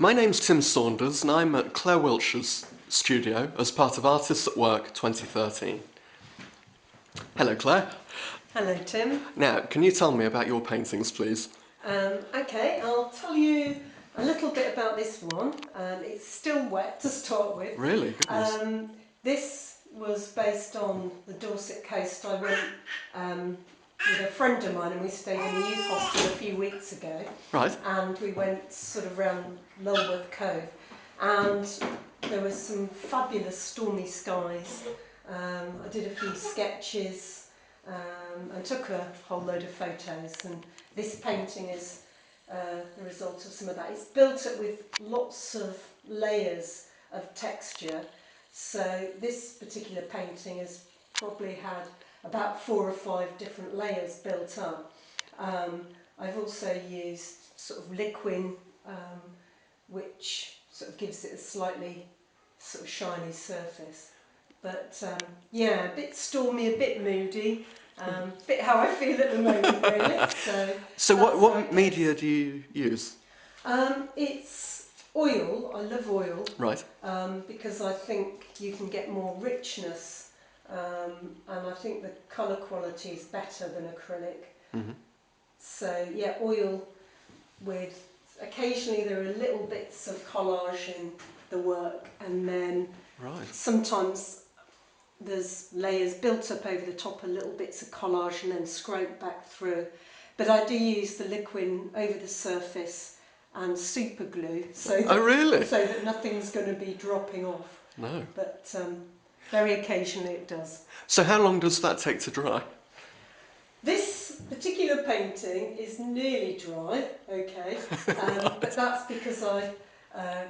My name's Tim Saunders and I'm at Claire Wiltsher's studio as part of Artists at Work 2013. Hello Claire. Hello Tim. Now, can you tell me about your paintings, please? Okay, I'll tell you a little bit about this one. It's still wet to start with. Really? Goodness. This was based on the Dorset coast. I went with a friend of mine and we stayed in a youth hostel a few weeks ago. Right. And we went sort of round Lulworth Cove and there was some fabulous stormy skies. I did a few sketches and took a whole load of photos, and this painting is the result of some of that. It's built up with lots of layers of texture, so this particular painting has probably had about 4 or 5 different layers built up. I've also used sort of liquid, which sort of gives it a slightly sort of shiny surface. But yeah, a bit stormy, a bit moody, a bit how I feel at the moment really. So what media do you use? It's oil. I love oil. Right. Because I think you can get more richness, and I think the colour quality is better than acrylic. Mm-hmm. So yeah, oil with occasionally there are little bits of collage in the work, and then sometimes there's layers built up over the top of little bits of collage and then scrape back through. But I do use the liquid over the surface and super glue so that nothing's going to be dropping off. No. But very occasionally it does. So how long does that take to dry? This particular painting is nearly dry, okay, but that's because I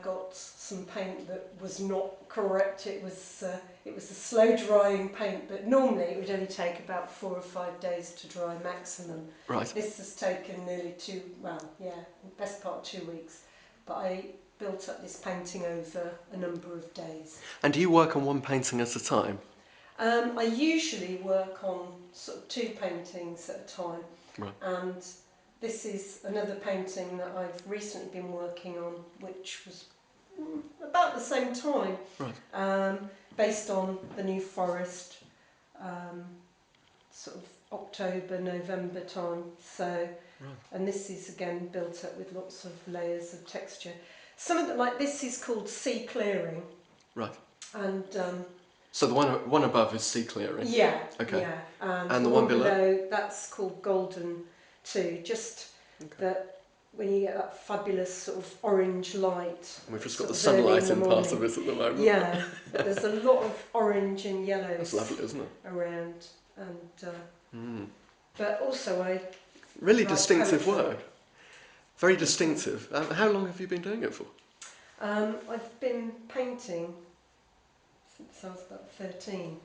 got some paint that was not correct. It was a slow drying paint, but normally it would only take about 4 or 5 days to dry maximum. Right. This has taken nearly best part of 2 weeks, but I built up this painting over a number of days. And do you work on one painting at a time? I usually work on sort of 2 paintings at a time, and this is another painting that I've recently been working on, which was about the same time, based on the New Forest, sort of October, November time. So, and this is again built up with lots of layers of texture. Some of them, like this, is called sea clearing. Right. And so the one above is sea clearing. Yeah. Okay. Yeah. And the one below? That's called golden too. Just that when you get that fabulous sort of orange light. We've just got the sunlight in part of it at the moment. Yeah, but there's a lot of orange and yellows. That's lovely, isn't it? Around, and but also I really distinctive poetry. work. Very distinctive. How long have you been doing it for? I've been painting since I was about 13.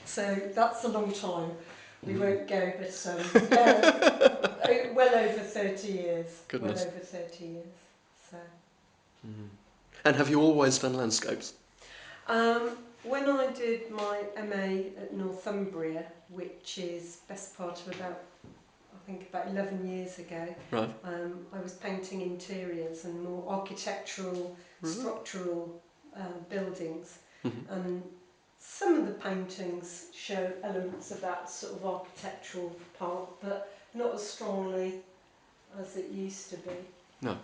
So that's a long time. We won't go, but well over 30 years. Goodness. Well over 30 years. So. And have you always done landscapes? When I did my MA at Northumbria, which is best part of about 11 years ago, I was painting interiors and more architectural, structural buildings, and some of the paintings show elements of that sort of architectural part, but not as strongly as it used to be. No.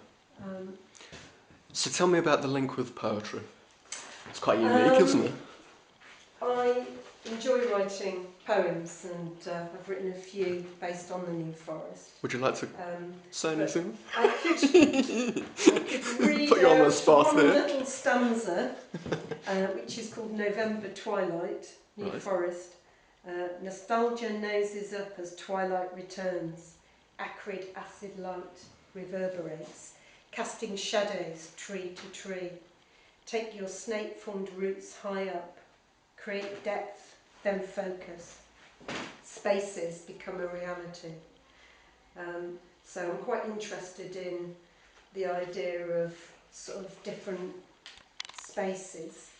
So tell me about the link with poetry. It's quite unique, isn't it? I enjoy writing poems, and I've written a few based on the New Forest. Would you like to say anything? I could read Put you on the spot one here. little stanza, which is called November Twilight, New Forest. Nostalgia noses up as twilight returns. Acrid acid light reverberates, casting shadows tree to tree. Take your snake-formed roots high up. Create depth, then focus. Spaces become a reality. So I'm quite interested in the idea of sort of different spaces,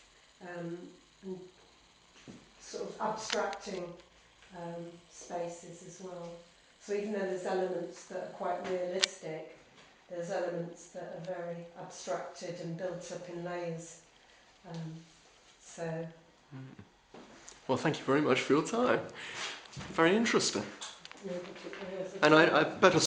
and sort of abstracting spaces as well. So even though there's elements that are quite realistic, there's elements that are very abstracted and built up in layers. So. Well, thank you very much for your time. Very interesting. No particular And I better